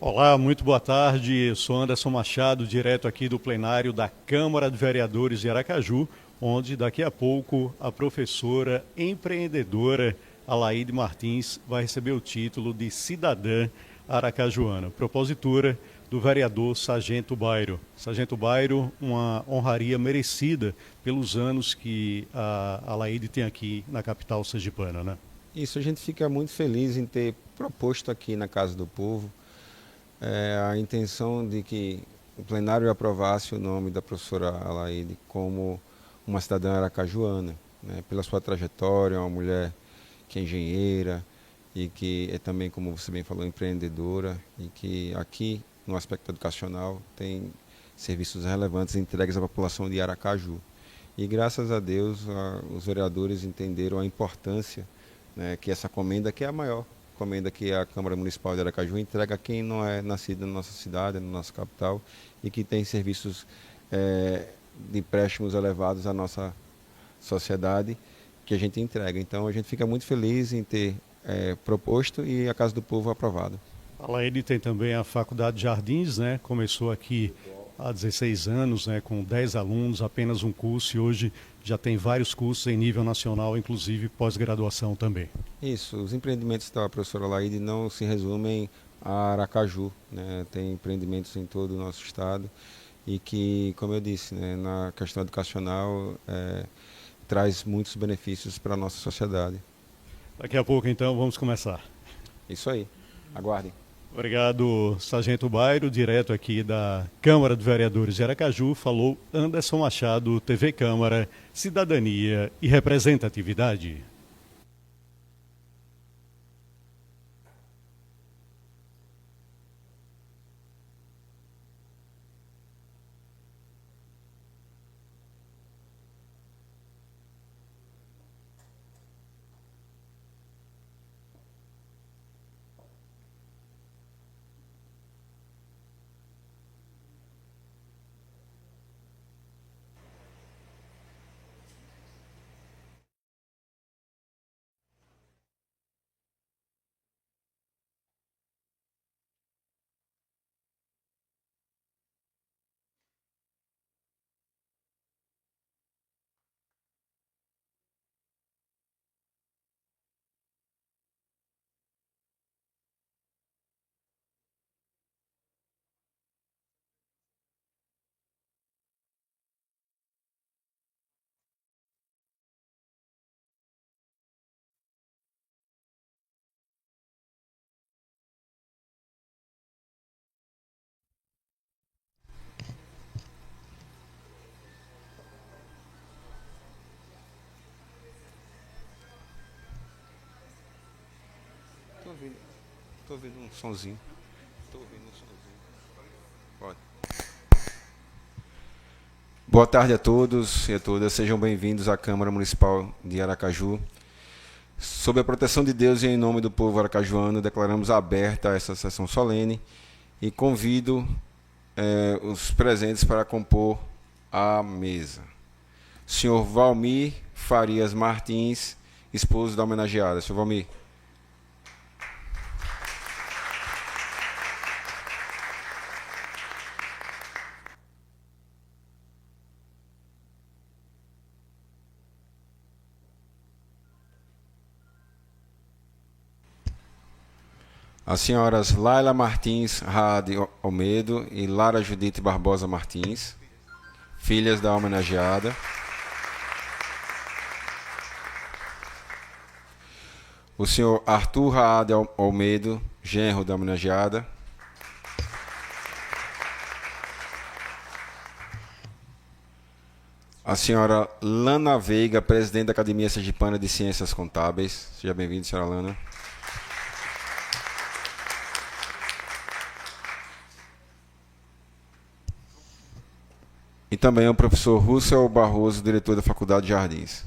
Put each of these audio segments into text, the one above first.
Olá, muito boa tarde. Eu sou Anderson Machado, direto aqui do plenário da Câmara de Vereadores de Aracaju, onde daqui a pouco a professora empreendedora Alaide Martins vai receber o título de cidadã aracajuana, propositura do vereador Sargento Bairo. Sargento Bairo, uma honraria merecida pelos anos que a Alaide tem aqui na capital sergipana, né? Isso, a gente fica muito feliz em ter proposto aqui na Casa do Povo a intenção de que o plenário aprovasse o nome da professora Alaide como uma cidadã aracajuana, né, pela sua trajetória, uma mulher que é engenheira e que é também, como você bem falou, empreendedora e que aqui, no aspecto educacional, tem serviços relevantes entregues à população de Aracaju. E graças a Deus, os vereadores entenderam a importância, né, que essa comenda, que é a maior comenda que a Câmara Municipal de Aracaju entrega a quem não é nascido na nossa cidade, na nossa capital, e que tem serviços de empréstimos elevados à nossa sociedade, que a gente entrega. Então a gente fica muito feliz em ter proposto e a Casa do Povo aprovado. A Laide tem também a Faculdade de Jardins, né? Começou aqui há 16 anos, né? Com 10 alunos, apenas um curso, e hoje já tem vários cursos em nível nacional, inclusive pós-graduação também. Isso, os empreendimentos da professora Laide não se resumem a Aracaju, né? Tem empreendimentos em todo o nosso estado e que, como eu disse, né, na questão educacional traz muitos benefícios para a nossa sociedade. Daqui a pouco, então, vamos começar. Isso aí, aguardem. Obrigado, Sargento Bairo, direto aqui da Câmara de Vereadores de Aracaju, falou Anderson Machado, TV Câmara, Cidadania e Representatividade. Tô ouvindo um sonzinho. Tô ouvindo um sonzinho. Pode. Boa tarde a todos e a todas, sejam bem-vindos à Câmara Municipal de Aracaju. Sob a proteção de Deus e em nome do povo aracajuano, declaramos aberta essa sessão solene e convido os presentes para compor a mesa. Senhor Valmir Farias Martins, esposo da homenageada. Senhor Valmir. As senhoras Laila Martins Raad Almedo e Lara Judite Barbosa Martins, filhas da homenageada. O senhor Arthur Raad Almedo, genro da homenageada. A senhora Lana Veiga, presidente da Academia Sergipana de Ciências Contábeis. Seja bem-vinda, senhora Lana. E também o professor Russell Barroso, diretor da Faculdade de Jardins.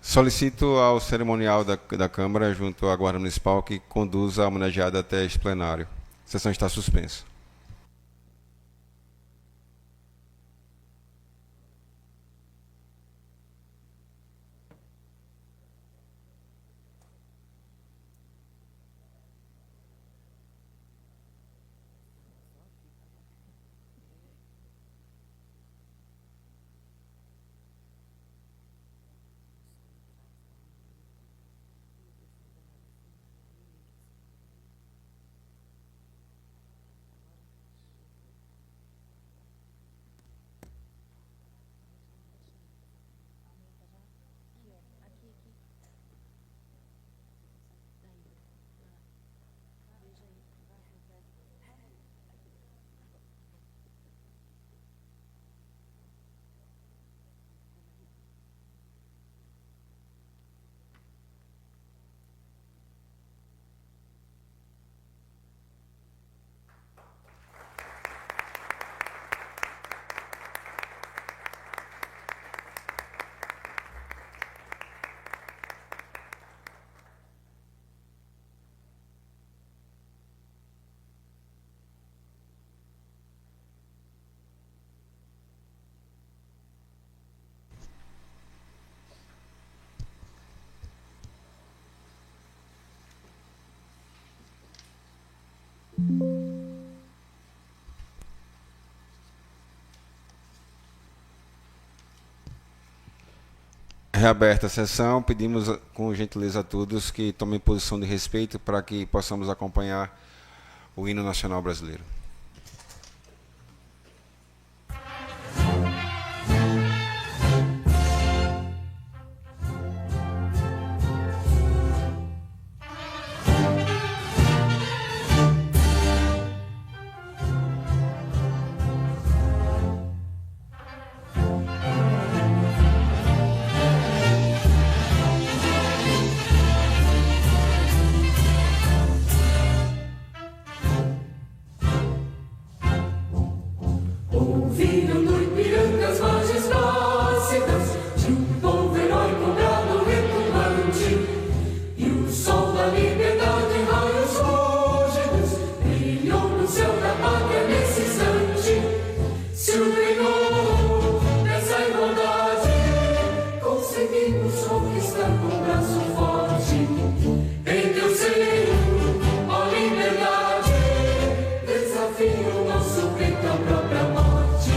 Solicito ao cerimonial da Câmara, junto à Guarda Municipal, que conduza a homenageada até este plenário. A sessão está suspensa. Reaberta a sessão, pedimos com gentileza a todos que tomem posição de respeito para que possamos acompanhar o hino nacional brasileiro. Desafio nosso peito à própria morte.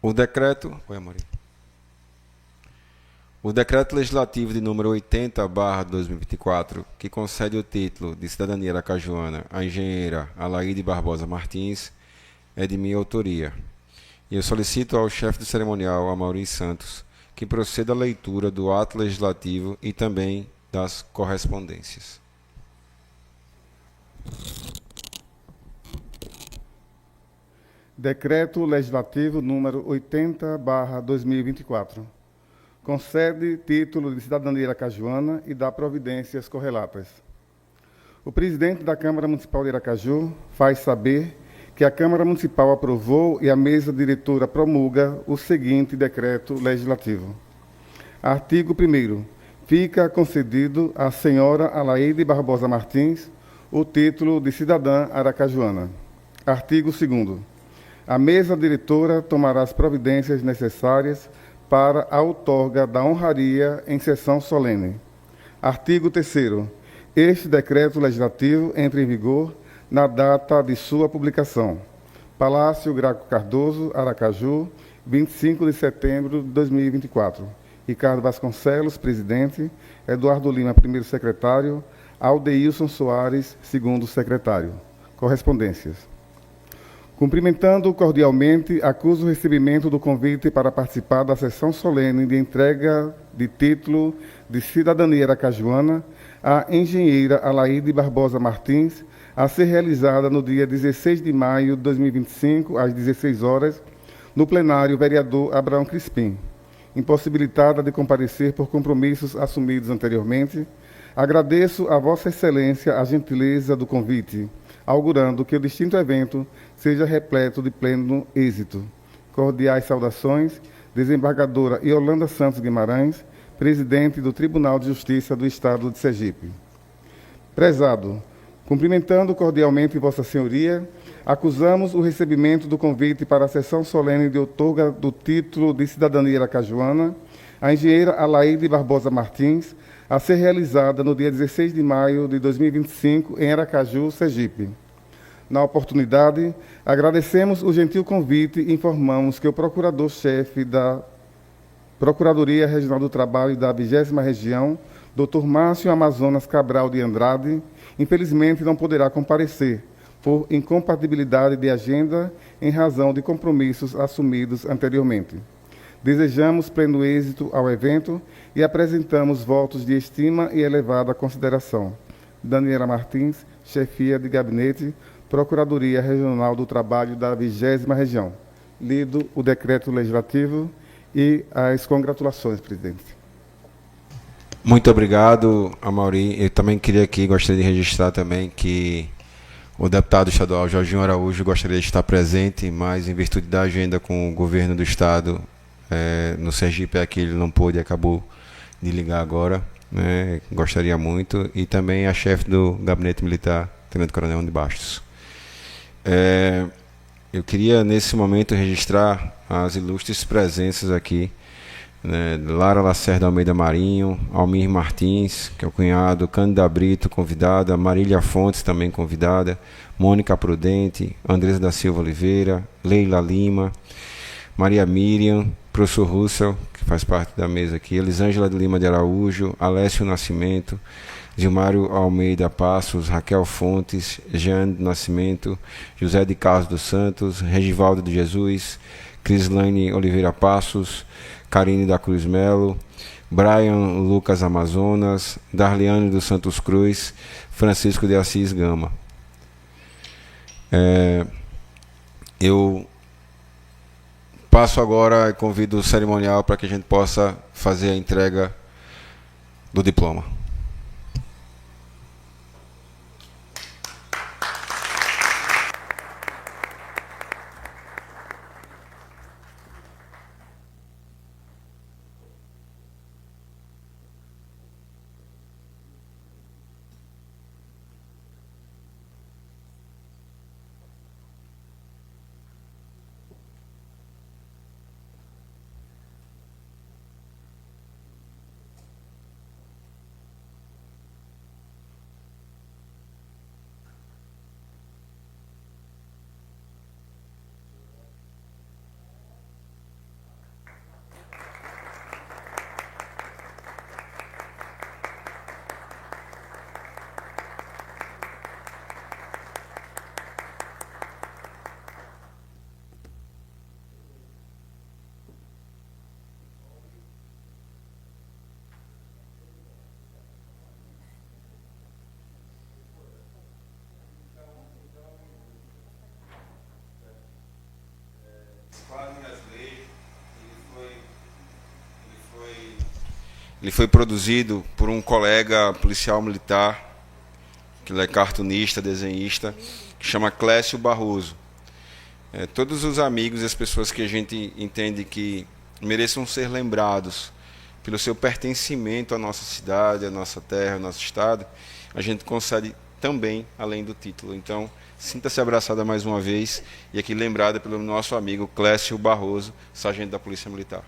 O decreto... Oi, Amorim. O decreto legislativo de número 80/2024, que concede o título de cidadania aracajuana à engenheira Alaide Barbosa Martins, é de minha autoria. E eu solicito ao chefe do cerimonial, Amaury Santos, que proceda à leitura do ato legislativo e também das correspondências. Decreto Legislativo número 80/2024. Concede título de cidadania aracajuana e dá providências correlatas. O presidente da Câmara Municipal de Aracaju faz saber que a Câmara Municipal aprovou e a mesa diretora promulga o seguinte decreto legislativo. Artigo 1º. Fica concedido à senhora Alaide Barbosa Martins o título de cidadã aracajuana. Artigo 2º. A mesa diretora tomará as providências necessárias para a outorga da honraria em sessão solene. Artigo 3º. Este decreto legislativo entra em vigor na data de sua publicação. Palácio Graco Cardoso, Aracaju, 25 de setembro de 2024. Ricardo Vasconcelos, presidente. Eduardo Lima, primeiro secretário. Aldeilson Soares, segundo secretário. Correspondências. Cumprimentando cordialmente, acuso o recebimento do convite para participar da sessão solene de entrega de título de cidadania aracajuana à engenheira Alaide Barbosa Martins, a ser realizada no dia 16 de maio de 2025, às 16 horas, no plenário vereador Abraão Crispim. Impossibilitada de comparecer por compromissos assumidos anteriormente, agradeço a Vossa Excelência a gentileza do convite, augurando que o distinto evento seja repleto de pleno êxito. Cordiais saudações, desembargadora Yolanda Santos Guimarães, presidente do Tribunal de Justiça do Estado de Sergipe. Prezado, cumprimentando cordialmente Vossa Senhoria, acusamos o recebimento do convite para a sessão solene de outorga do título de cidadania aracajuana à engenheira Alaide Barbosa Martins, a ser realizada no dia 16 de maio de 2025, em Aracaju, Sergipe. Na oportunidade, agradecemos o gentil convite e informamos que o procurador-chefe da Procuradoria Regional do Trabalho da 20ª Região, Dr. Márcio Amazonas Cabral de Andrade, infelizmente não poderá comparecer por incompatibilidade de agenda em razão de compromissos assumidos anteriormente. Desejamos pleno êxito ao evento e apresentamos votos de estima e elevada consideração. Daniela Martins, chefia de gabinete, Procuradoria Regional do Trabalho da 20ª Região. Lido o decreto legislativo e as congratulações, presidente. Muito obrigado, Amaury. Eu também gostaria de registrar também que o deputado estadual Jorginho Araújo gostaria de estar presente, mas em virtude da agenda com o governo do estado, no Sergipe aqui ele não pôde, acabou de ligar agora, né? Gostaria muito, e também a chefe do gabinete militar, Tenente Coronel de Bastos. Eu queria nesse momento registrar as ilustres presenças aqui, né? Lara Lacerda Almeida Marinho, Almir Martins, que é o cunhado, Cândida Brito, convidada, Marília Fontes, também convidada, Mônica Prudente, Andresa da Silva Oliveira, Leila Lima, Maria Miriam, professor Russell, que faz parte da mesa aqui, Elisângela de Lima de Araújo, Alessio Nascimento, Gilmário Almeida Passos, Raquel Fontes, Jeane do Nascimento, José de Carlos dos Santos, Regivaldo de Jesus, Crislaine Oliveira Passos, Karine da Cruz Melo, Brian Lucas Amazonas, Darliane dos Santos Cruz, Francisco de Assis Gama. Eu passo agora e convido o cerimonial para que a gente possa fazer a entrega do diploma. ele foi produzido por um colega policial militar, que ele é cartunista, desenhista, que chama Clécio Barroso. Todos os amigos e as pessoas que a gente entende que mereçam ser lembrados pelo seu pertencimento à nossa cidade, à nossa terra, ao nosso estado, a gente concede também além do título. Então, sinta-se abraçada mais uma vez e aqui lembrada pelo nosso amigo Clécio Barroso, sargento da Polícia Militar.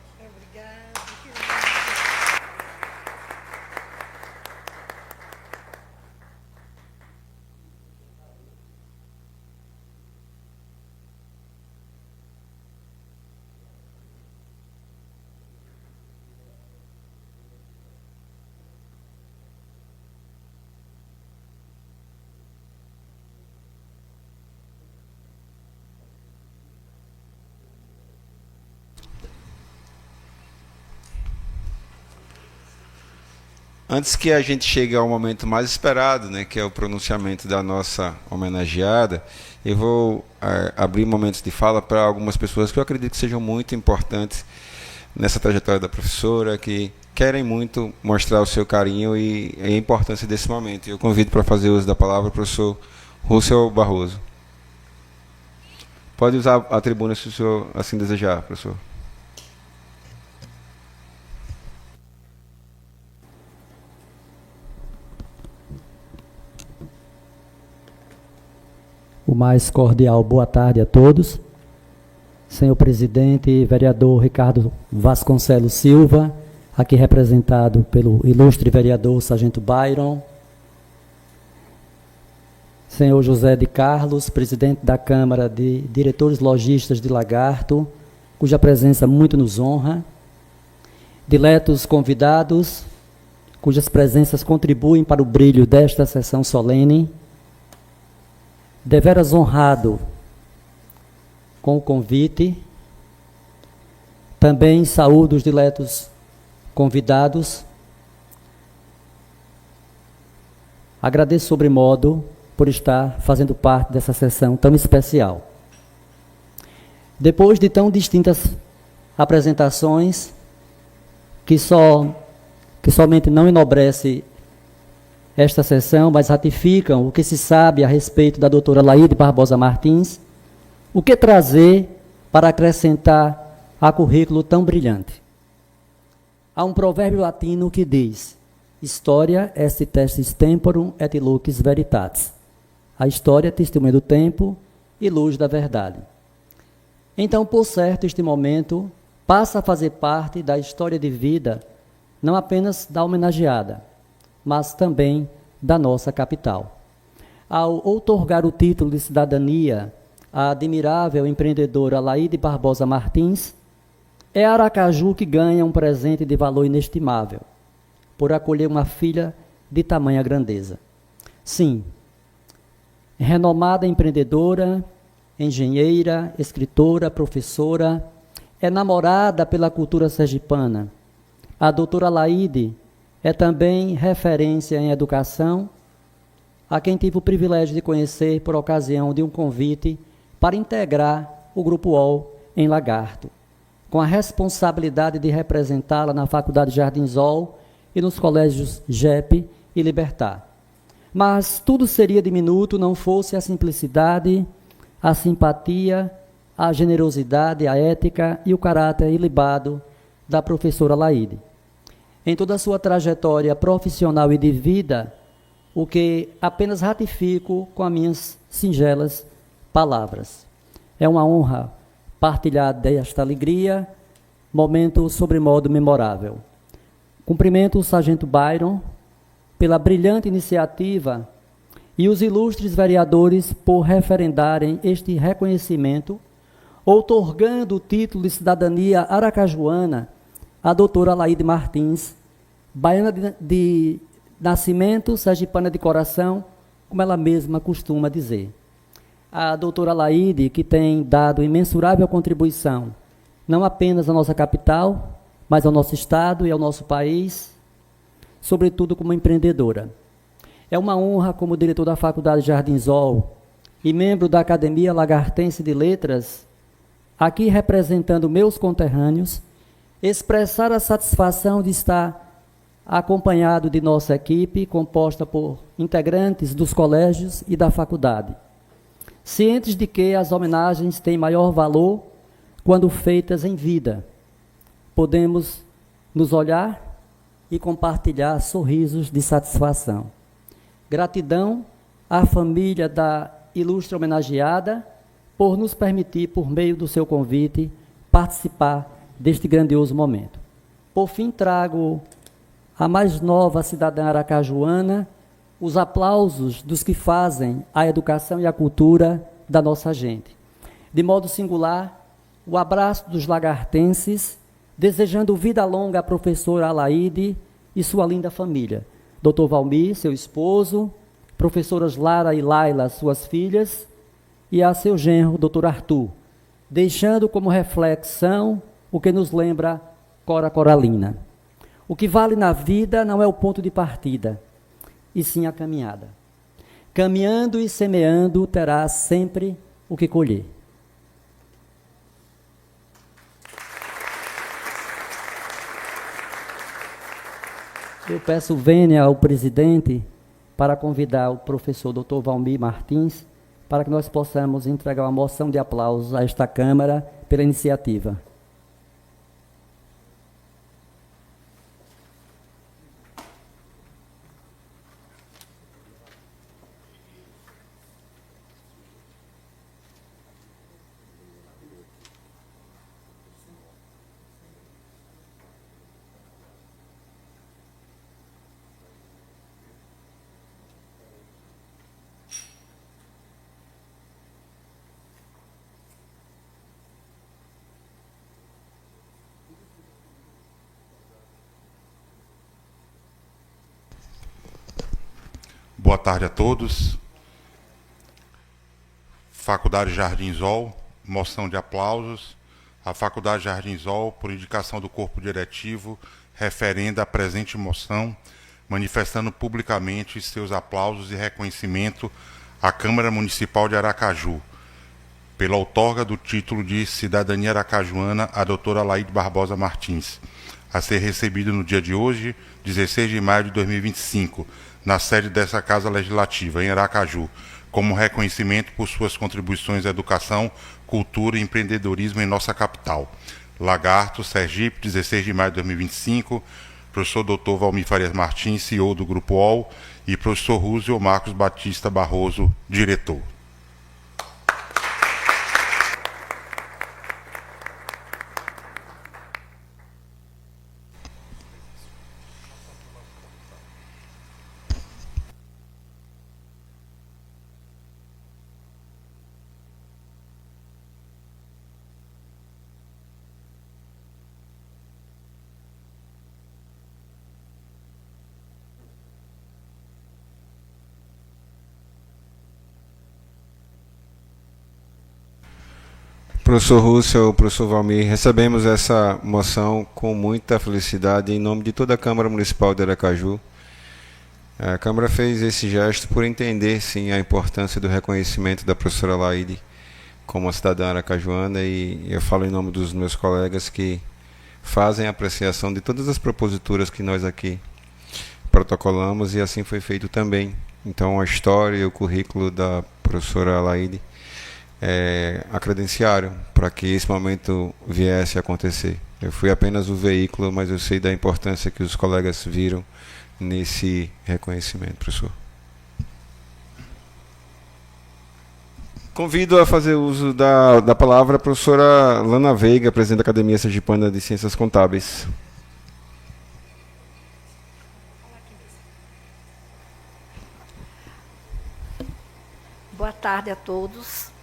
Antes que a gente chegue ao momento mais esperado, né, que é o pronunciamento da nossa homenageada, eu vou abrir momentos de fala para algumas pessoas que eu acredito que sejam muito importantes nessa trajetória da professora, que querem muito mostrar o seu carinho e a importância desse momento. Eu convido para fazer uso da palavra o professor Russell Barroso. Pode usar a tribuna se o senhor assim desejar, professor. O mais cordial boa tarde a todos. Senhor presidente, vereador Ricardo Vasconcelos Silva, aqui representado pelo ilustre vereador Sargento Byron. Senhor José de Carlos, presidente da Câmara de Diretores Logistas de Lagarto, cuja presença muito nos honra. Diletos convidados, cujas presenças contribuem para o brilho desta sessão solene. Deveras honrado com o convite. Também saúdo os diletos convidados. Agradeço sobremodo por estar fazendo parte dessa sessão tão especial. Depois de tão distintas apresentações, que somente não enobrece esta sessão, mas ratificam o que se sabe a respeito da doutora Alaide Barbosa Martins, o que trazer para acrescentar a currículo tão brilhante. Há um provérbio latino que diz: Historia est testis temporum et lux veritatis. A história é testemunha do tempo e luz da verdade. Então, por certo, este momento passa a fazer parte da história de vida, não apenas da homenageada, mas também da nossa capital. Ao outorgar o título de cidadania à admirável empreendedora Alaide Barbosa Martins, é Aracaju que ganha um presente de valor inestimável, por acolher uma filha de tamanha grandeza. Sim, renomada empreendedora, engenheira, escritora, professora, é namorada pela cultura sergipana. A doutora Alaide é também referência em educação, a quem tive o privilégio de conhecer por ocasião de um convite para integrar o Grupo UOL em Lagarto, com a responsabilidade de representá-la na Faculdade Jardinzol e nos colégios GEP e Libertar. Mas tudo seria diminuto não fosse a simplicidade, a simpatia, a generosidade, a ética e o caráter ilibado da professora Alaide. Em toda a sua trajetória profissional e de vida, o que apenas ratifico com as minhas singelas palavras. É uma honra partilhar desta alegria, momento sobremodo memorável. Cumprimento o Sargento Byron pela brilhante iniciativa e os ilustres vereadores por referendarem este reconhecimento, outorgando o título de cidadania aracajuana à doutora Alaide Martins, baiana de nascimento, sergipana de coração, como ela mesma costuma dizer. A doutora Alaide, que tem dado imensurável contribuição, não apenas à nossa capital, mas ao nosso estado e ao nosso país, sobretudo como empreendedora. É uma honra, como diretor da Faculdade Jardinzol e membro da Academia Lagartense de Letras, aqui representando meus conterrâneos, expressar a satisfação de estar acompanhado de nossa equipe, composta por integrantes dos colégios e da faculdade, cientes de que as homenagens têm maior valor quando feitas em vida. Podemos nos olhar e compartilhar sorrisos de satisfação. Gratidão à família da ilustre homenageada por nos permitir, por meio do seu convite, participar deste grandioso momento. Por fim, trago a mais nova cidadã aracajuana os aplausos dos que fazem a educação e a cultura da nossa gente. De modo singular, o abraço dos lagartenses, desejando vida longa à professora Alaide e sua linda família. Dr. Valmir, seu esposo, professoras Lara e Laila, suas filhas, e a seu genro, Dr. Arthur, deixando como reflexão o que nos lembra Cora Coralina. O que vale na vida não é o ponto de partida, e sim a caminhada. Caminhando e semeando, terás sempre o que colher. Eu peço vênia ao presidente para convidar o professor Dr. Valmir Martins para que nós possamos entregar uma moção de aplausos a esta Câmara pela iniciativa. Boa tarde a todos. Faculdade Jardinzol, moção de aplausos. A Faculdade Jardinzol, por indicação do corpo diretivo, referenda a presente moção, manifestando publicamente seus aplausos e reconhecimento à Câmara Municipal de Aracaju, pela outorga do título de Cidadania Aracajuana à doutora Alaide Barbosa Martins, a ser recebido no dia de hoje, 16 de maio de 2025, na sede dessa Casa Legislativa, em Aracaju, como reconhecimento por suas contribuições à educação, cultura e empreendedorismo em nossa capital. Lagarto, Sergipe, 16 de maio de 2025, professor Dr. Valmir Farias Martins, CEO do Grupo OL, e professor Rússio Marcos Batista Barroso, diretor. Professor Russell, professor Valmir, recebemos essa moção com muita felicidade em nome de toda a Câmara Municipal de Aracaju. A Câmara fez esse gesto por entender, sim, a importância do reconhecimento da professora Alaide como uma cidadã aracajuana, e eu falo em nome dos meus colegas que fazem a apreciação de todas as proposituras que nós aqui protocolamos, e assim foi feito também. Então, a história e o currículo da professora Alaide a credenciaram para que esse momento viesse a acontecer. Eu fui apenas o veículo, mas eu sei da importância que os colegas viram nesse reconhecimento, professor. Convido a fazer uso da palavra a professora Lana Veiga, presidente da Academia Sergipana de Ciências Contábeis. Boa tarde a todos.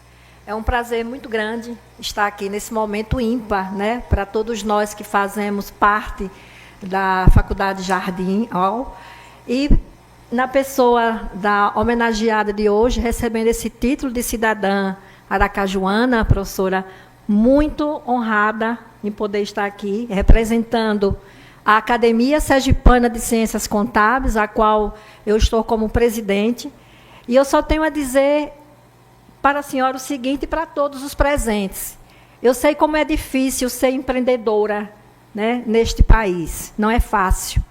É um prazer muito grande estar aqui nesse momento ímpar, né, para todos nós que fazemos parte da Faculdade Jardim Hall, e na pessoa da homenageada de hoje, recebendo esse título de cidadã aracajuana, a professora, muito honrada em poder estar aqui, representando a Academia Sergipana de Ciências Contábeis, a qual eu estou como presidente, e eu só tenho a dizer para a senhora o seguinte, e para todos os presentes: eu sei como é difícil ser empreendedora né, neste país. Não é fácil.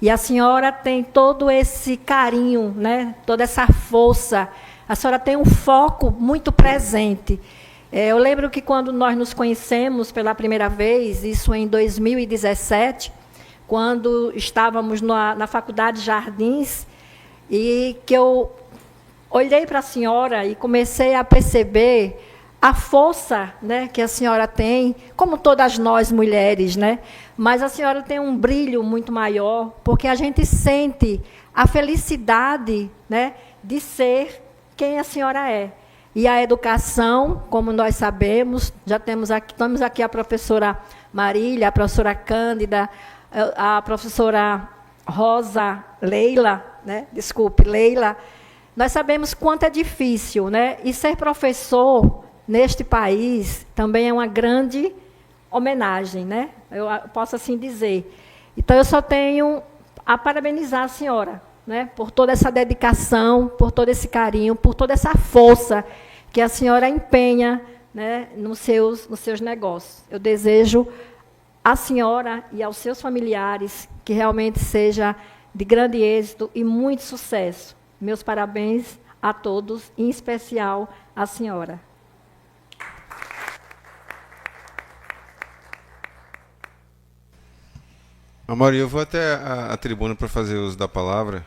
E a senhora tem todo esse carinho, né, toda essa força. A senhora tem um foco muito presente. Eu lembro que quando nós nos conhecemos pela primeira vez, isso em 2017, quando estávamos na Faculdade Jardins, e que eu olhei para a senhora e comecei a perceber a força, né, que a senhora tem, como todas nós mulheres, né? Mas a senhora tem um brilho muito maior, porque a gente sente a felicidade, né, de ser quem a senhora é. E a educação, como nós sabemos, estamos aqui a professora Marília, a professora Cândida, a professora Rosa Leila, né? Desculpe, Leila. Nós sabemos quanto é difícil, né? E ser professor neste país também é uma grande homenagem, né? Eu posso assim dizer. Então, eu só tenho a parabenizar a senhora, né? Por toda essa dedicação, por todo esse carinho, por toda essa força que a senhora empenha, né, nos seus negócios. Eu desejo à senhora e aos seus familiares que realmente seja de grande êxito e muito sucesso. Meus parabéns a todos, em especial à senhora. Amor, eu vou até a tribuna para fazer uso da palavra.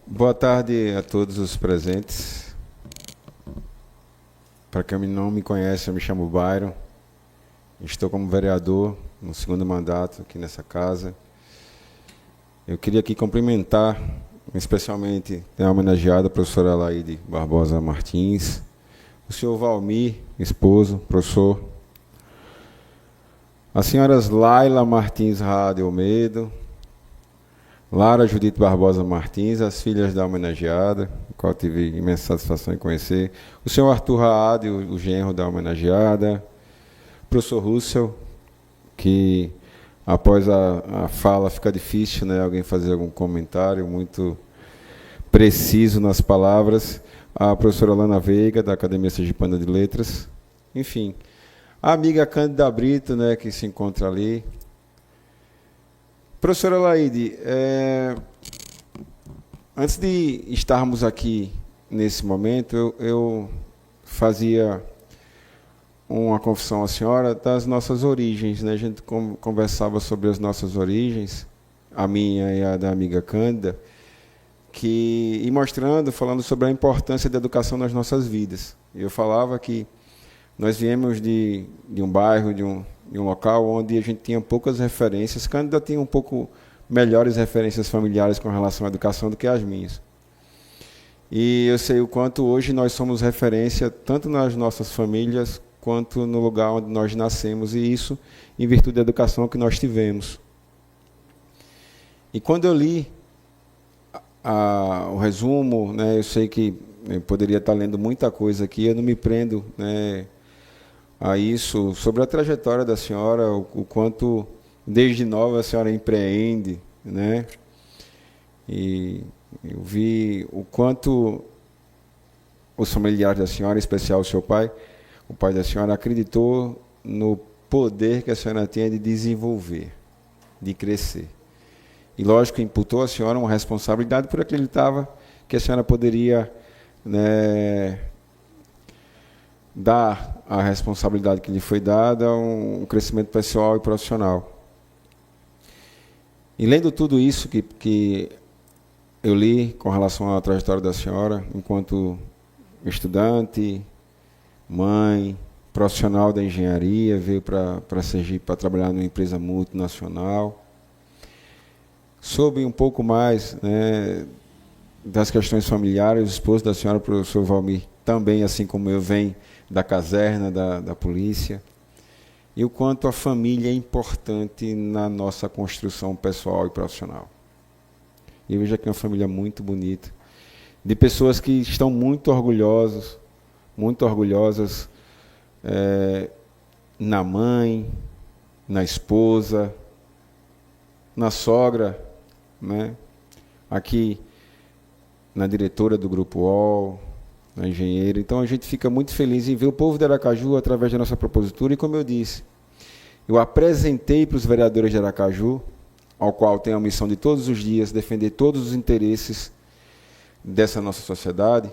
Boa tarde a todos os presentes. Para quem não me conhece, eu me chamo Byron. Estou como vereador no 2º mandato aqui nessa casa. Eu queria aqui cumprimentar, especialmente, a homenageada professora Alaide Barbosa Martins, o senhor Valmir, esposo, professor, as senhoras Laila Martins Rade Almeida, Lara Judite Barbosa Martins, as filhas da homenageada, o qual tive imensa satisfação em conhecer, o senhor Arthur Raade, o genro da homenageada, o professor Russell, que após a fala fica difícil, né, alguém fazer algum comentário muito preciso nas palavras, a professora Lana Veiga, da Academia Sergipana de Letras, enfim, a amiga Cândida Brito, né, que se encontra ali. Professora Alaide, antes de estarmos aqui nesse momento, eu fazia uma confissão à senhora das nossas origens, né? A gente conversava sobre as nossas origens, a minha e a da amiga Cândida, e mostrando, falando sobre a importância da educação nas nossas vidas. Eu falava que nós viemos de um bairro, de um local onde a gente tinha poucas referências. Cândida tinha um pouco melhores referências familiares com relação à educação do que as minhas. E eu sei o quanto hoje nós somos referência tanto nas nossas famílias quanto no lugar onde nós nascemos, e isso em virtude da educação que nós tivemos. E quando eu li o resumo, né, eu sei que eu poderia estar lendo muita coisa aqui, eu não me prendo, né, a isso, sobre a trajetória da senhora, o quanto desde nova a senhora empreende, né? E eu vi o quanto os familiares da senhora, em especial o seu pai, o pai da senhora, acreditou no poder que a senhora tinha de desenvolver, de crescer. E, lógico, imputou à senhora uma responsabilidade por acreditava que a senhora poderia, né, dar a responsabilidade que lhe foi dada, um crescimento pessoal e profissional. E lendo tudo isso que eu li com relação à trajetória da senhora, enquanto estudante, mãe, profissional da engenharia, veio para Sergipe para trabalhar numa empresa multinacional, soube um pouco mais, né, das questões familiares. O esposo da senhora, o professor Valmir, também, assim como eu, vem da caserna, da polícia, e o quanto a família é importante na nossa construção pessoal e profissional. E eu vejo aqui uma família muito bonita, de pessoas que estão muito orgulhosas muito orgulhosas na mãe, na esposa, na sogra, né? Aqui na diretora do Grupo UOL, na engenheira. Então a gente fica muito feliz em ver o povo de Aracaju através da nossa propositura, e como eu disse, eu apresentei para os vereadores de Aracaju, ao qual tenho a missão de todos os dias defender todos os interesses dessa nossa sociedade,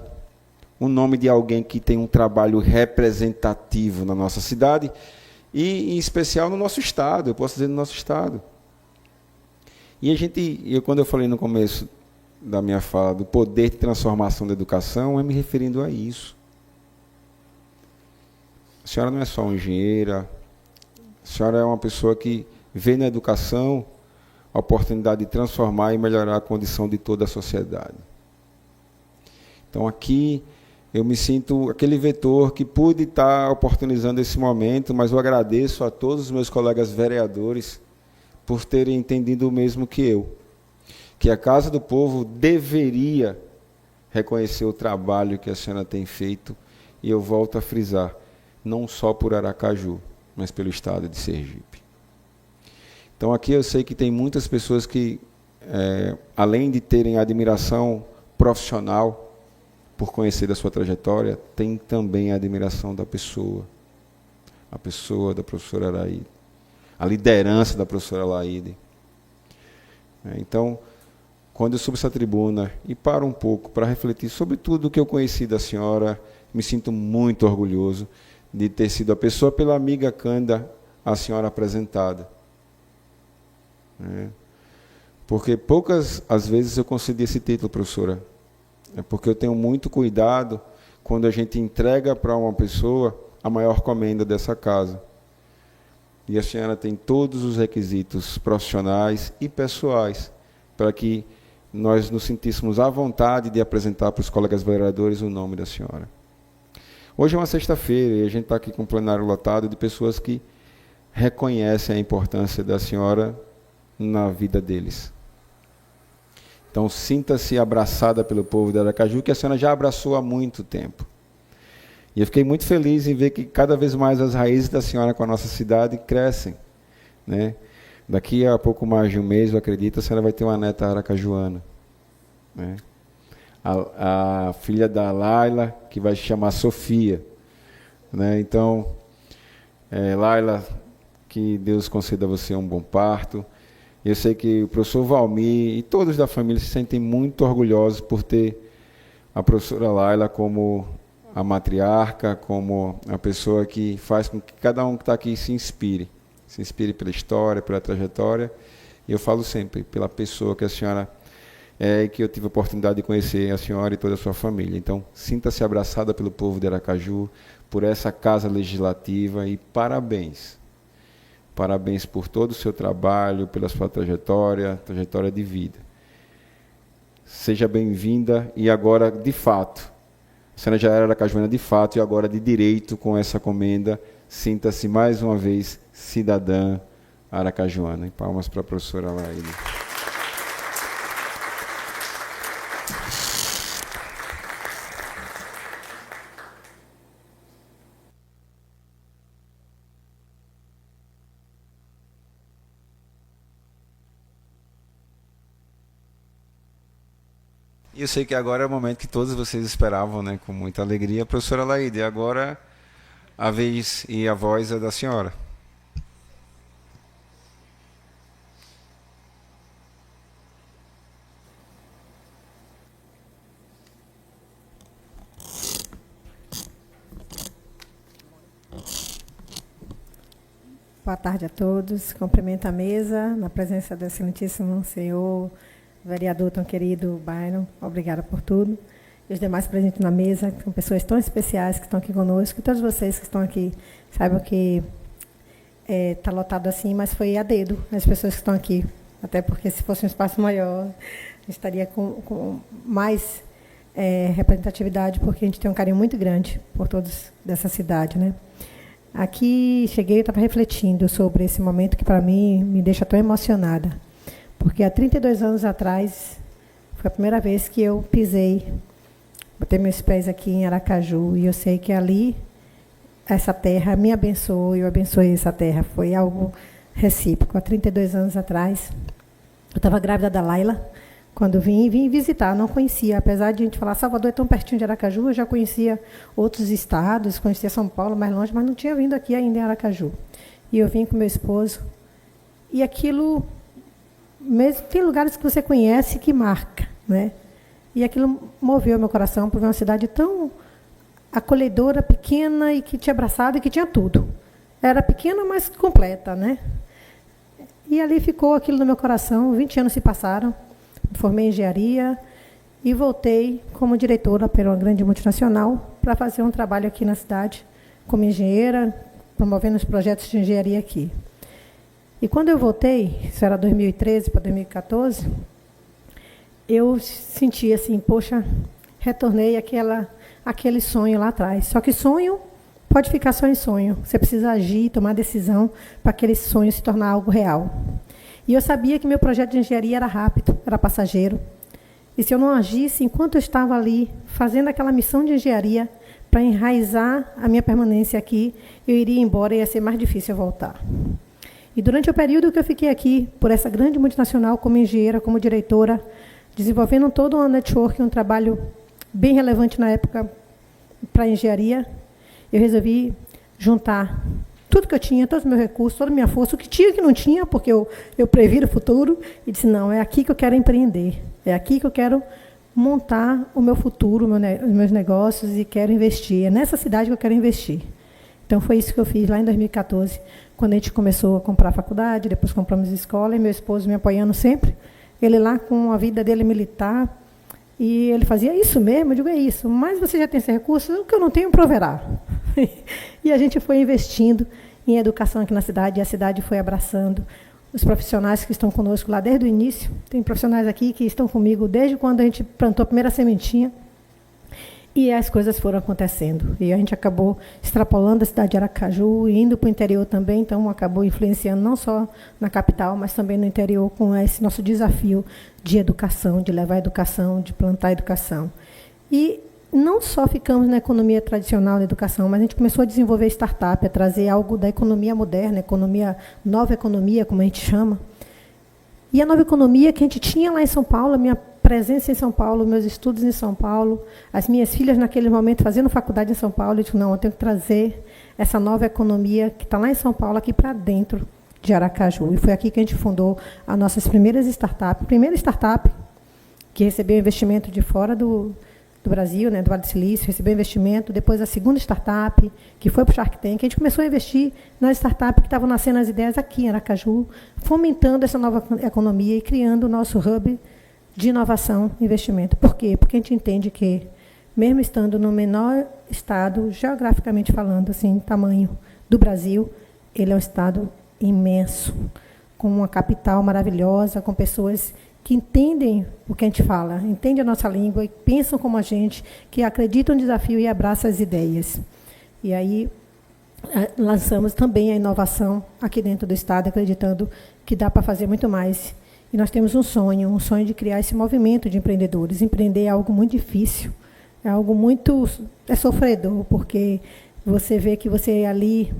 o nome de alguém que tem um trabalho representativo na nossa cidade e, em especial, no nosso estado, eu posso dizer no nosso estado. E quando eu falei no começo da minha fala do poder de transformação da educação, é me referindo a isso. A senhora não é só uma engenheira, a senhora é uma pessoa que vê na educação a oportunidade de transformar e melhorar a condição de toda a sociedade. Então, aqui, eu me sinto aquele vetor que pude estar oportunizando esse momento, mas eu agradeço a todos os meus colegas vereadores por terem entendido o mesmo que eu, que a Casa do Povo deveria reconhecer o trabalho que a senhora tem feito, e eu volto a frisar, não só por Aracaju, mas pelo estado de Sergipe. Então, aqui eu sei que tem muitas pessoas que, além de terem admiração profissional por conhecer da sua trajetória, tem também a admiração da pessoa, a pessoa da professora Alaide, a liderança da professora Alaide. Então, quando eu subo essa tribuna e paro um pouco para refletir sobre tudo o que eu conheci da senhora, me sinto muito orgulhoso de ter sido a pessoa pela amiga Cândida a senhora apresentada. Porque poucas as vezes eu concedi esse título, professora. É porque eu tenho muito cuidado quando a gente entrega para uma pessoa a maior comenda dessa casa. E a senhora tem todos os requisitos profissionais e pessoais para que nós nos sentíssemos à vontade de apresentar para os colegas vereadores o nome da senhora. Hoje é uma sexta-feira e a gente está aqui com um plenário lotado de pessoas que reconhecem a importância da senhora na vida deles. Então, sinta-se abraçada pelo povo de Aracaju, que a senhora já abraçou há muito tempo. E eu fiquei muito feliz em ver que cada vez mais as raízes da senhora com a nossa cidade crescem, né? Daqui a pouco mais de um mês, eu acredito, a senhora vai ter uma neta aracajuana, né? A filha da Laila, que vai se chamar Sofia, né? Então, Laila, que Deus conceda a você um bom parto. Eu sei que o professor Valmir e todos da família se sentem muito orgulhosos por ter a professora Laila como a matriarca, como a pessoa que faz com que cada um que está aqui se inspire pela história, pela trajetória. E eu falo sempre pela pessoa que a senhora é e que eu tive a oportunidade de conhecer a senhora e toda a sua família. Então, sinta-se abraçada pelo povo de Aracaju, por essa casa legislativa, e parabéns. Parabéns por todo o seu trabalho, pela sua trajetória de vida. Seja bem-vinda, e agora, de fato, a senhora já era aracajuana de fato, e agora de direito com essa comenda, sinta-se mais uma vez cidadã aracajuana. E palmas para a professora Alaide. E eu sei que agora é o momento que todos vocês esperavam, né, com muita alegria. Professora Alaide, agora a vez e a voz é da senhora. Boa tarde a todos. Cumprimento a mesa, na presença do excelentíssimo senhor vereador tão querido Byron. Obrigada por tudo. E os demais presentes na mesa, são pessoas tão especiais que estão aqui conosco, e todos vocês que estão aqui saibam que está lotado assim, mas foi a dedo as pessoas que estão aqui. Até porque, se fosse um espaço maior, estaria com mais representatividade, porque a gente tem um carinho muito grande por todos dessa cidade, né? Aqui cheguei e estava refletindo sobre esse momento que, para mim, me deixa tão emocionada. Porque há 32 anos atrás, foi a primeira vez que eu pisei botei meus pés aqui em Aracaju, e eu sei que ali, essa terra me abençoou, e eu abençoei essa terra. Foi algo recíproco. Há 32 anos atrás, eu estava grávida da Laila, quando vim visitar, não conhecia, apesar de a gente falar, Salvador é tão pertinho de Aracaju, eu já conhecia outros estados, conhecia São Paulo mais longe, mas não tinha vindo aqui ainda em Aracaju. E eu vim com meu esposo, e aquilo, mesmo tem lugares que você conhece que marca, né? E aquilo moveu meu coração por ver uma cidade tão acolhedora, pequena, e que te abraçava e que tinha tudo. Era pequena, mas completa, né? E ali ficou aquilo no meu coração, 20 anos se passaram, formei em engenharia e voltei como diretora para uma grande multinacional para fazer um trabalho aqui na cidade como engenheira, promovendo os projetos de engenharia aqui. E quando eu voltei, isso era 2013 para 2014, eu senti assim, poxa, retornei aquele sonho lá atrás. Só que sonho pode ficar só em sonho. Você precisa agir, tomar decisão para aquele sonho se tornar algo real. E eu sabia que meu projeto de engenharia era rápido, era passageiro. E se eu não agisse, enquanto eu estava ali, fazendo aquela missão de engenharia, para enraizar a minha permanência aqui, eu iria embora e ia ser mais difícil eu voltar. E durante o período que eu fiquei aqui, por essa grande multinacional, como engenheira, como diretora, desenvolvendo todo um network, um trabalho bem relevante na época para a engenharia, eu resolvi juntar tudo que eu tinha, todos os meus recursos, toda a minha força, o que tinha e o que não tinha, porque eu previro o futuro, e disse, não, é aqui que eu quero empreender, é aqui que eu quero montar o meu futuro, os meus negócios, e quero investir, é nessa cidade que eu quero investir. Então, foi isso que eu fiz lá em 2014, quando a gente começou a comprar a faculdade, depois compramos a escola, e meu esposo me apoiando sempre, ele lá com a vida dele militar, e ele fazia, isso mesmo? Eu digo, é isso, mas você já tem esse recurso, o que eu não tenho, proverá. E a gente foi investindo em educação aqui na cidade, e a cidade foi abraçando os profissionais que estão conosco lá desde o início. Tem profissionais aqui que estão comigo desde quando a gente plantou a primeira sementinha, e as coisas foram acontecendo. E a gente acabou extrapolando a cidade de Aracaju e indo para o interior também, então acabou influenciando não só na capital, mas também no interior, com esse nosso desafio de educação, de levar a educação, de plantar a educação. E não só ficamos na economia tradicional da educação, mas a gente começou a desenvolver startup, a trazer algo da economia moderna, nova economia, como a gente chama. E a nova economia que a gente tinha lá em São Paulo, a minha presença em São Paulo, meus estudos em São Paulo, as minhas filhas naquele momento fazendo faculdade em São Paulo, eu disse, não, eu tenho que trazer essa nova economia que está lá em São Paulo, aqui para dentro de Aracaju. E foi aqui que a gente fundou as nossas primeiras startups. A primeira startup que recebeu investimento de fora do Brasil, né, do Vale do Silício, recebeu investimento, depois a segunda startup, que foi para o Shark Tank, a gente começou a investir nas startups que estavam nascendo as ideias aqui em Aracaju, fomentando essa nova economia e criando o nosso hub de inovação e investimento. Por quê? Porque a gente entende que, mesmo estando no menor estado, geograficamente falando, assim, tamanho do Brasil, ele é um estado imenso, com uma capital maravilhosa, com pessoas que entendem o que a gente fala, entendem a nossa língua e pensam como a gente, que acreditam no desafio e abraçam as ideias. E aí lançamos também a inovação aqui dentro do Estado, acreditando que dá para fazer muito mais. E nós temos um sonho de criar esse movimento de empreendedores. Empreender é algo muito difícil, é algo muito sofredor, porque você vê que você ali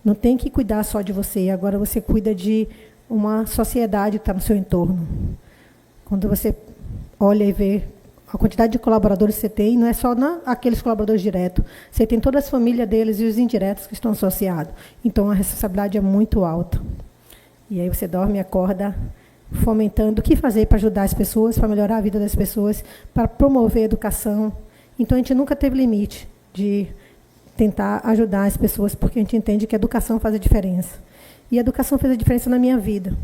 não tem que cuidar só de você, agora você cuida de uma sociedade que está no seu entorno. Quando você olha e vê a quantidade de colaboradores que você tem, não é só aqueles colaboradores diretos, você tem toda a família deles e os indiretos que estão associados. Então, a responsabilidade é muito alta. E aí você dorme e acorda fomentando o que fazer para ajudar as pessoas, para melhorar a vida das pessoas, para promover a educação. Então, a gente nunca teve limite de tentar ajudar as pessoas, porque a gente entende que a educação faz a diferença. E a educação fez a diferença na minha vida.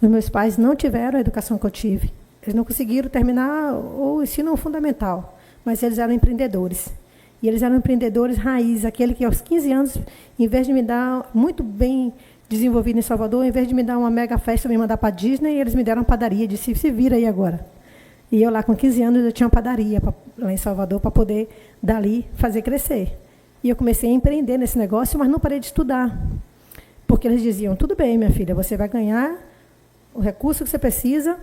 Os meus pais não tiveram a educação que eu tive. Eles não conseguiram terminar o ensino fundamental, mas eles eram empreendedores. E eles eram empreendedores raiz, aquele que aos 15 anos, em vez de me dar muito bem desenvolvido em Salvador, em vez de me dar uma mega festa, me mandar para a Disney, eles me deram uma padaria, disse, se vira aí agora. E eu lá com 15 anos, eu tinha uma padaria lá em Salvador para poder, dali, fazer crescer. E eu comecei a empreender nesse negócio, mas não parei de estudar. Porque eles diziam, tudo bem, minha filha, você vai ganhar o recurso que você precisa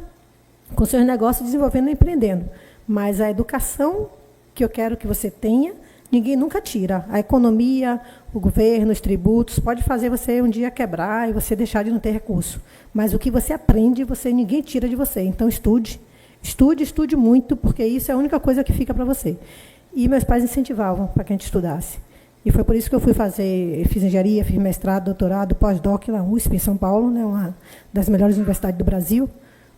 com seus negócios desenvolvendo e empreendendo. Mas a educação que eu quero que você tenha, ninguém nunca tira. A economia, o governo, os tributos, pode fazer você um dia quebrar e você deixar de não ter recurso. Mas o que você aprende, ninguém tira de você. Então, estude. Estude muito, porque isso é a única coisa que fica para você. E meus pais incentivavam para que a gente estudasse. E foi por isso que eu fiz engenharia, fiz mestrado, doutorado, pós-doc na USP, em São Paulo, né, uma das melhores universidades do Brasil,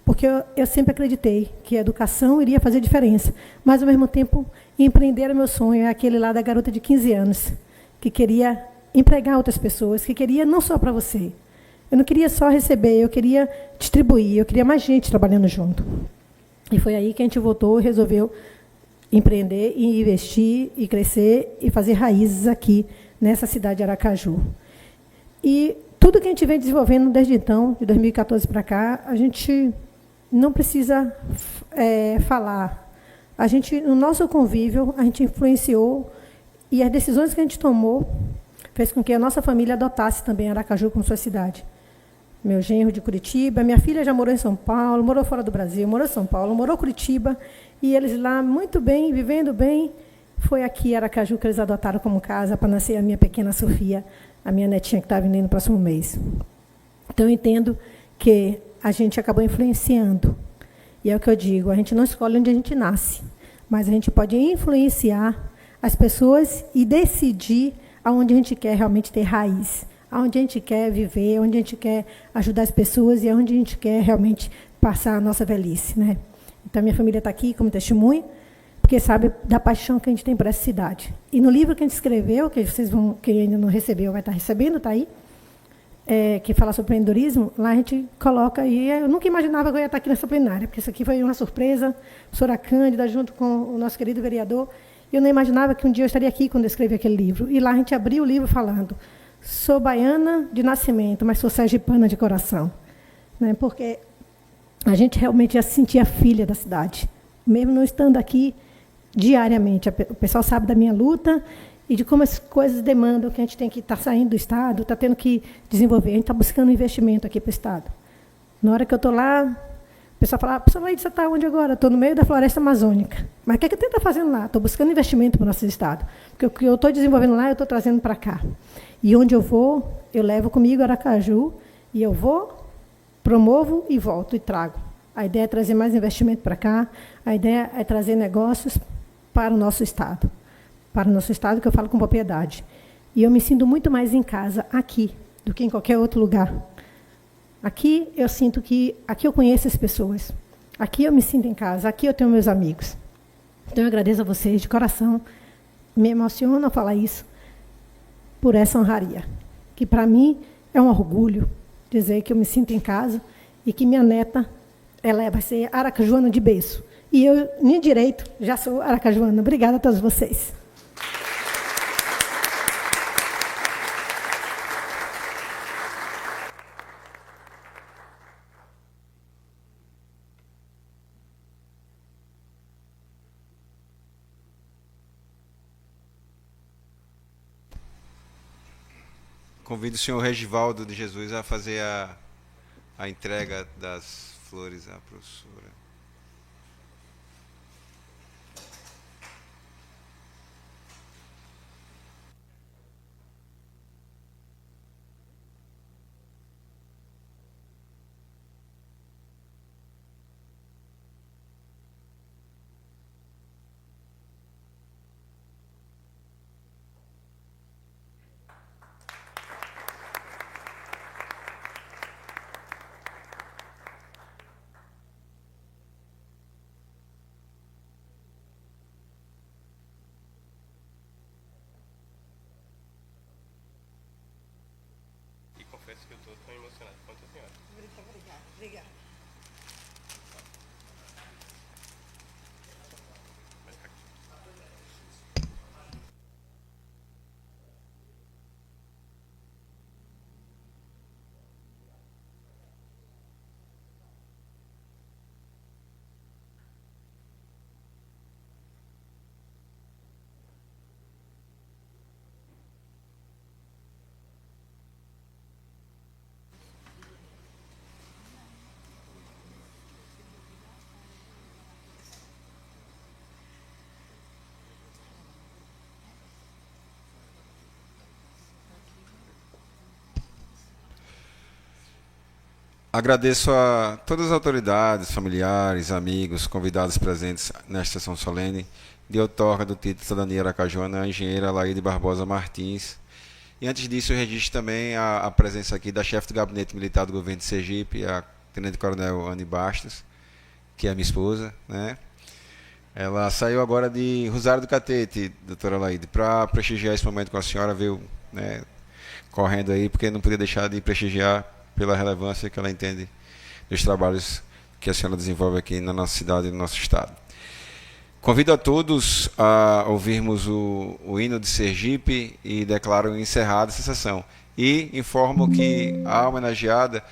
porque eu sempre acreditei que a educação iria fazer diferença. Mas, ao mesmo tempo, empreender era meu sonho, é aquele lá da garota de 15 anos, que queria empregar outras pessoas, que queria não só para você. Eu não queria só receber, eu queria distribuir, eu queria mais gente trabalhando junto. E foi aí que a gente voltou e resolveu empreender e investir e crescer e fazer raízes aqui nessa cidade de Aracaju. E tudo que a gente vem desenvolvendo desde então, de 2014 para cá, a gente não precisa falar. A gente, no nosso convívio, a gente influenciou e as decisões que a gente tomou fez com que a nossa família adotasse também Aracaju como sua cidade. Meu genro de Curitiba, minha filha já morou em São Paulo, morou fora do Brasil, morou em São Paulo, morou em Curitiba, e eles lá, muito bem, vivendo bem, foi aqui em Aracaju que eles adotaram como casa para nascer a minha pequena Sofia, a minha netinha que está vindo no próximo mês. Então, eu entendo que a gente acabou influenciando. E é o que eu digo, a gente não escolhe onde a gente nasce, mas a gente pode influenciar as pessoas e decidir aonde a gente quer realmente ter raiz, aonde a gente quer viver, onde a gente quer ajudar as pessoas e aonde a gente quer realmente passar a nossa velhice, né? Então, minha família está aqui como testemunha, porque sabe da paixão que a gente tem por essa cidade. E no livro que a gente escreveu, que vocês vão, quem ainda não recebeu vai estar recebendo, está aí, que fala sobre empreendedorismo, lá a gente coloca, e eu nunca imaginava que eu ia estar aqui nessa plenária, porque isso aqui foi uma surpresa, a professora Cândida, junto com o nosso querido vereador, eu não imaginava que um dia eu estaria aqui quando eu escrevi aquele livro. E lá a gente abriu o livro falando: sou baiana de nascimento, mas sou sergipana de coração. Né? Porque a gente realmente já se sentia filha da cidade, mesmo não estando aqui diariamente. O pessoal sabe da minha luta e de como as coisas demandam que a gente tem que estar saindo do Estado, está tendo que desenvolver. A gente está buscando investimento aqui para o Estado. Na hora que eu estou lá, o pessoal fala: professor Laíde, você está onde agora? Estou no meio da floresta amazônica. Mas o que é que você está fazendo lá? Estou buscando investimento para o nosso Estado. Porque o que eu estou desenvolvendo lá, eu estou trazendo para cá. E onde eu vou, eu levo comigo Aracaju, e eu vou, promovo e volto e trago. A ideia é trazer mais investimento para cá, a ideia é trazer negócios para o nosso Estado. Para o nosso Estado, que eu falo com propriedade. E eu me sinto muito mais em casa aqui do que em qualquer outro lugar. Aqui eu sinto que, aqui eu conheço as pessoas, aqui eu me sinto em casa, aqui eu tenho meus amigos. Então eu agradeço a vocês de coração, me emociona falar isso, por essa honraria, que para mim é um orgulho dizer que eu me sinto em casa e que minha neta, ela vai ser aracajuana de berço. E eu, nem direito, já sou aracajuana. Obrigada a todos vocês. Convido o senhor Regivaldo de Jesus a fazer a entrega das flores à professora. Confesso que eu estou tão emocionado quanto a senhora. Obrigada. Agradeço a todas as autoridades, familiares, amigos, convidados presentes nesta sessão solene de outorga do título de cidadania aracajuana à engenheira Alaide Barbosa Martins. E antes disso, eu registro também a presença aqui da chefe do Gabinete Militar do Governo de Sergipe, a Tenente-Coronel Anne Bastos, que é minha esposa, né? Ela saiu agora de Rosário do Catete, doutora Alaide, para prestigiar esse momento com a senhora, veio, né, correndo aí, porque não podia deixar de prestigiar pela relevância que ela entende dos trabalhos que a senhora desenvolve aqui na nossa cidade e no nosso estado. Convido a todos a ouvirmos o hino de Sergipe e declaro encerrada essa sessão. E informo que a homenageada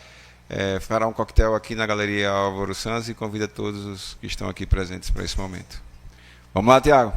fará um coquetel aqui na Galeria Álvaro Sanz e convido a todos os que estão aqui presentes para esse momento. Vamos lá, Tiago.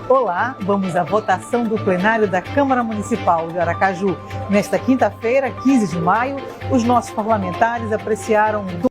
Olá, vamos à votação do plenário da Câmara Municipal de Aracaju. Nesta quinta-feira, 15 de maio, os nossos parlamentares apreciaram